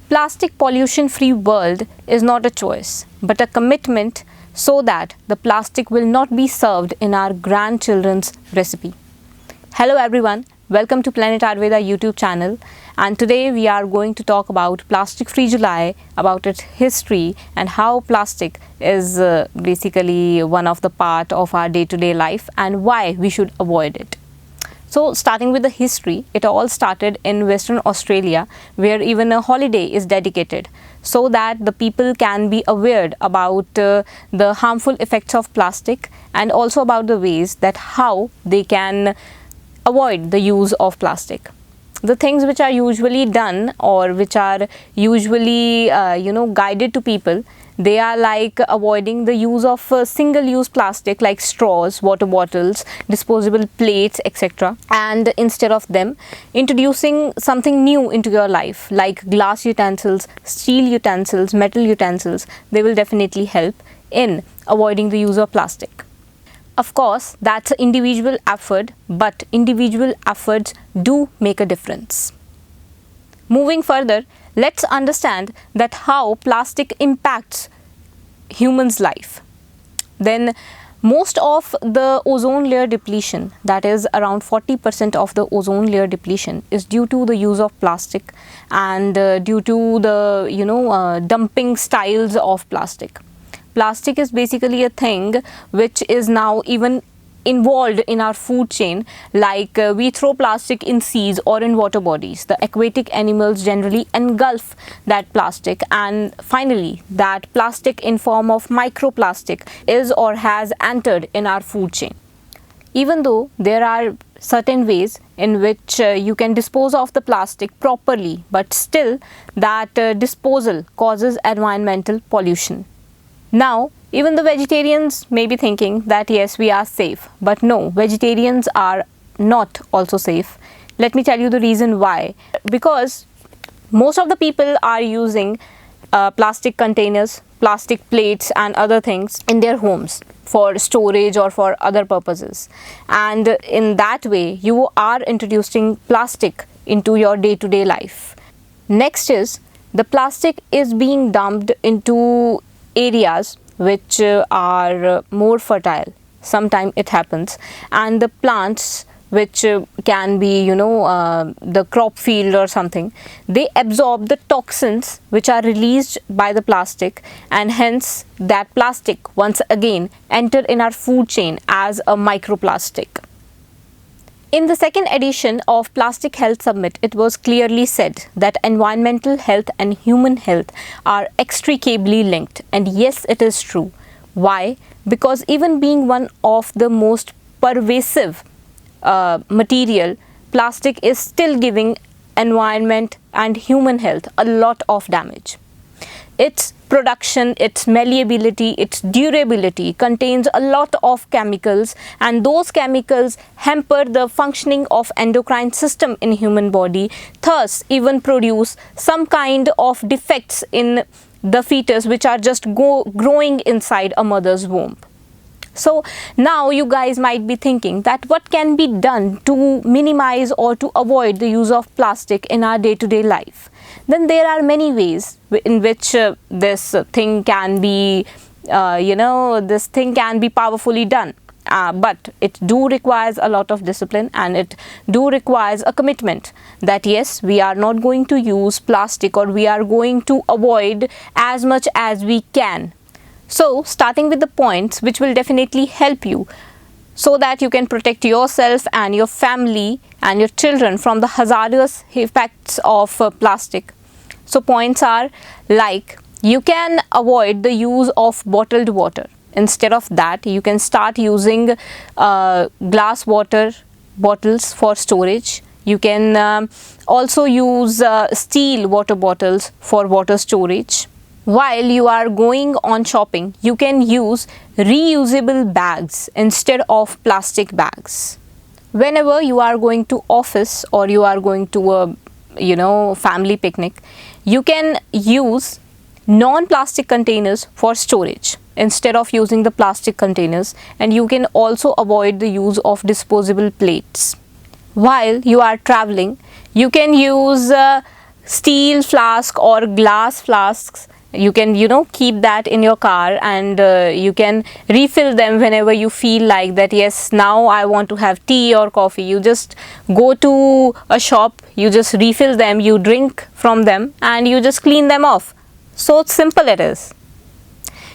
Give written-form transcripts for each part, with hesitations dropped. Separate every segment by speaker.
Speaker 1: Plastic pollution-free world is not a choice, but a commitment so that the plastic will not be served in our grandchildren's recipe. Hello everyone, welcome to Planet Ayurveda YouTube channel, and today we are going to talk about Plastic Free July, about its history and how plastic is basically one of the part of our day-to-day life and why we should avoid it. So starting with the history, it all started in Western Australia, where even a holiday is dedicated so that the people can be aware about the harmful effects of plastic and also about the ways that how they can avoid the use of plastic. The things which are usually done or which are usually guided to people, they are like avoiding the use of single-use plastic like straws, water bottles, disposable plates, etc. And instead of them, introducing something new into your life like glass utensils, steel utensils, metal utensils. They will definitely help in avoiding the use of plastic. Of course, that's an individual effort, but individual efforts do make a difference. Moving further, let's understand that how plastic impacts humans' life. Then most of the ozone layer depletion, that is around 40% of the ozone layer depletion, is due to the use of plastic and due to the dumping styles of plastic. Plastic is basically a thing which is now even involved in our food chain, like we throw plastic in seas or in water bodies. The aquatic animals generally engulf that plastic, and finally that plastic in form of microplastic is or has entered in our food chain. Even though there are certain ways in which you can dispose of the plastic properly, but still that disposal causes environmental pollution. Now, even the vegetarians may be thinking that yes, we are safe, but no, vegetarians are not also safe. Let me tell you the reason why. Because most of the people are using plastic containers, plastic plates and other things in their homes for storage or for other purposes. And in that way, you are introducing plastic into your day-to-day life. Next is, the plastic is being dumped into areas which are more fertile. Sometimes it happens, and the plants which can be the crop field or something, they absorb the toxins which are released by the plastic, and hence that plastic once again enter in our food chain as a microplastic. In the second edition of Plastic Health Summit, it was clearly said that environmental health and human health are inextricably linked. And yes, it is true. Why? Because even being one of the most pervasive material, plastic is still giving environment and human health a lot of damage. Its production, its malleability, its durability contains a lot of chemicals, and those chemicals hamper the functioning of endocrine system in human body, thus even produce some kind of defects in the fetus which are just growing inside a mother's womb. So now you guys might be thinking that what can be done to minimize or to avoid the use of plastic in our day-to-day life. Then there are many ways in which this thing can be, powerfully done. But it do requires a lot of discipline, and it do requires a commitment that yes, we are not going to use plastic, or we are going to avoid as much as we can. So starting with the points which will definitely help you so that you can protect yourself and your family and your children from the hazardous effects of plastic. So points are like, you can avoid the use of bottled water. Instead of that, you can start using glass water bottles for storage. You can also use steel water bottles for water storage. While you are going on shopping, you can use reusable bags instead of plastic bags. Whenever you are going to office or you are going to a family picnic, you can use non-plastic containers for storage. instead of using the plastic containers, and you can also avoid the use of disposable plates. While you are traveling, you can use steel flask or glass flasks. You can keep that in your car, and you can refill them whenever you feel like that, yes, now I want to have tea or coffee. You just go to a shop, you just refill them, you drink from them, and you just clean them off. So simple it is.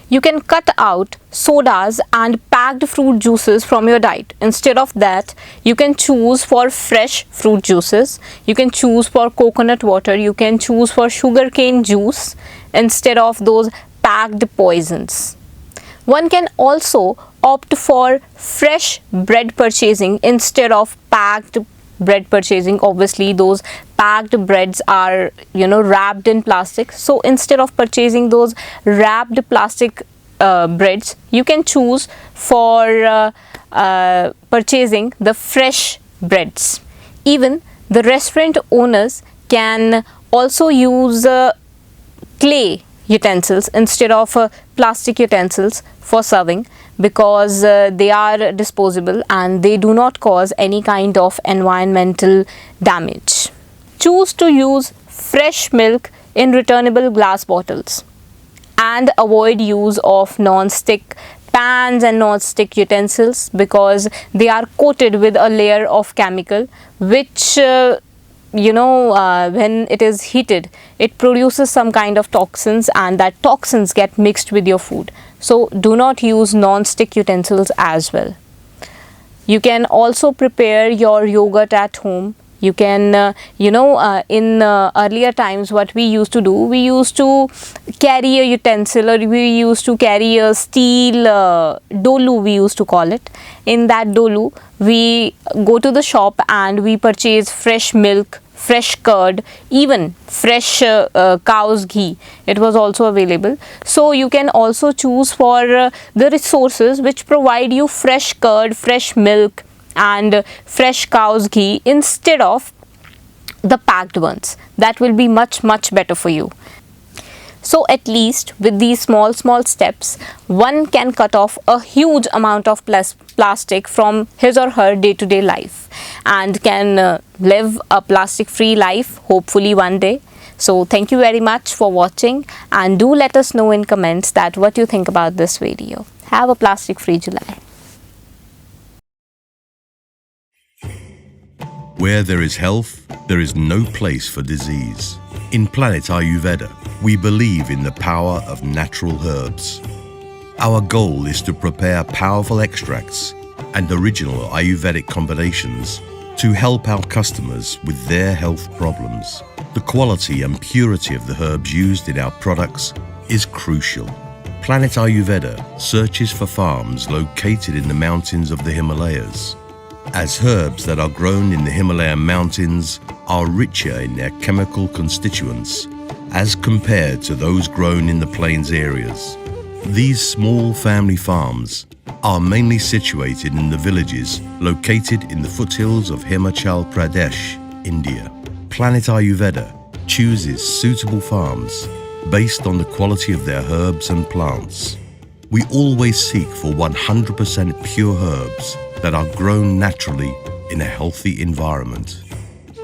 Speaker 1: You can cut out sodas and packed fruit juices from your diet. Instead of that, you can choose for fresh fruit juices. You can choose for coconut water. You can choose for sugarcane juice instead of those packed poisons. One can also opt for fresh bread purchasing instead of packed bread purchasing. Obviously, those packed breads are wrapped in plastic. So instead of purchasing those wrapped plastic breads, you can choose for purchasing the fresh breads. Even the restaurant owners can also use clay utensils instead of plastic utensils for serving, because they are disposable and they do not cause any kind of environmental damage. Choose to use fresh milk in returnable glass bottles, and avoid use of non-stick pans and non-stick utensils, because they are coated with a layer of chemical which when it is heated, it produces some kind of toxins, and that toxins get mixed with your food. So do not use non-stick utensils as well. You can also prepare your yogurt at home. You can in earlier times, what we used to do, we used to carry a utensil, or we used to carry a steel dolu, we used to call it. In that dolu, we go to the shop and we purchase fresh milk, fresh curd, even fresh cow's ghee. It was also available. So you can also choose for the resources which provide you fresh curd, fresh milk and fresh cow's ghee instead of the packed ones. That will be much better for you. So at least with these small steps, one can cut off a huge amount of plastic from his or her day-to-day life, and can live a plastic-free life, hopefully one day. So thank you very much for watching, and do let us know in comments that what you think about this video. Have a plastic-free July.
Speaker 2: Where there is health, there is no place for disease. In Planet Ayurveda, we believe in the power of natural herbs. Our goal is to prepare powerful extracts and original Ayurvedic combinations to help our customers with their health problems. The quality and purity of the herbs used in our products is crucial. Planet Ayurveda searches for farms located in the mountains of the Himalayas, as herbs that are grown in the Himalayan mountains are richer in their chemical constituents as compared to those grown in the plains areas. These small family farms are mainly situated in the villages located in the foothills of Himachal Pradesh, India. Planet Ayurveda chooses suitable farms based on the quality of their herbs and plants. We always seek for 100% pure herbs that are grown naturally in a healthy environment.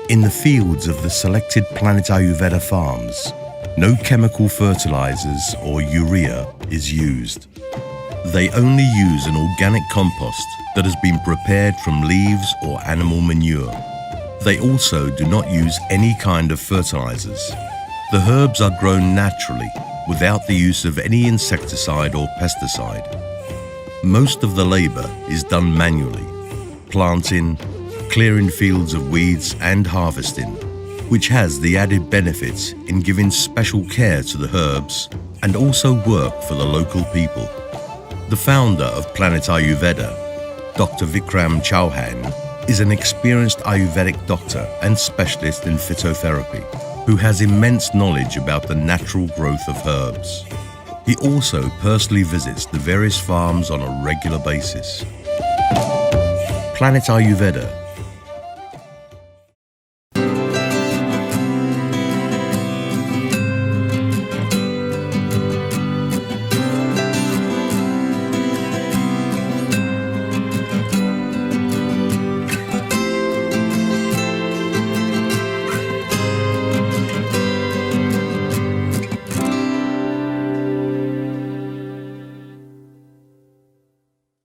Speaker 2: In the fields of the selected Planet Ayurveda farms, no chemical fertilizers or urea is used. They only use an organic compost that has been prepared from leaves or animal manure. They also do not use any kind of fertilizers. The herbs are grown naturally without the use of any insecticide or pesticide. Most of the labor is done manually, planting, clearing fields of weeds and harvesting, which has the added benefit in giving special care to the herbs and also work for the local people. The founder of Planet Ayurveda, Dr. Vikram Chauhan, is an experienced Ayurvedic doctor and specialist in phytotherapy who has immense knowledge about the natural growth of herbs. He also personally visits the various farms on a regular basis. Planet Ayurveda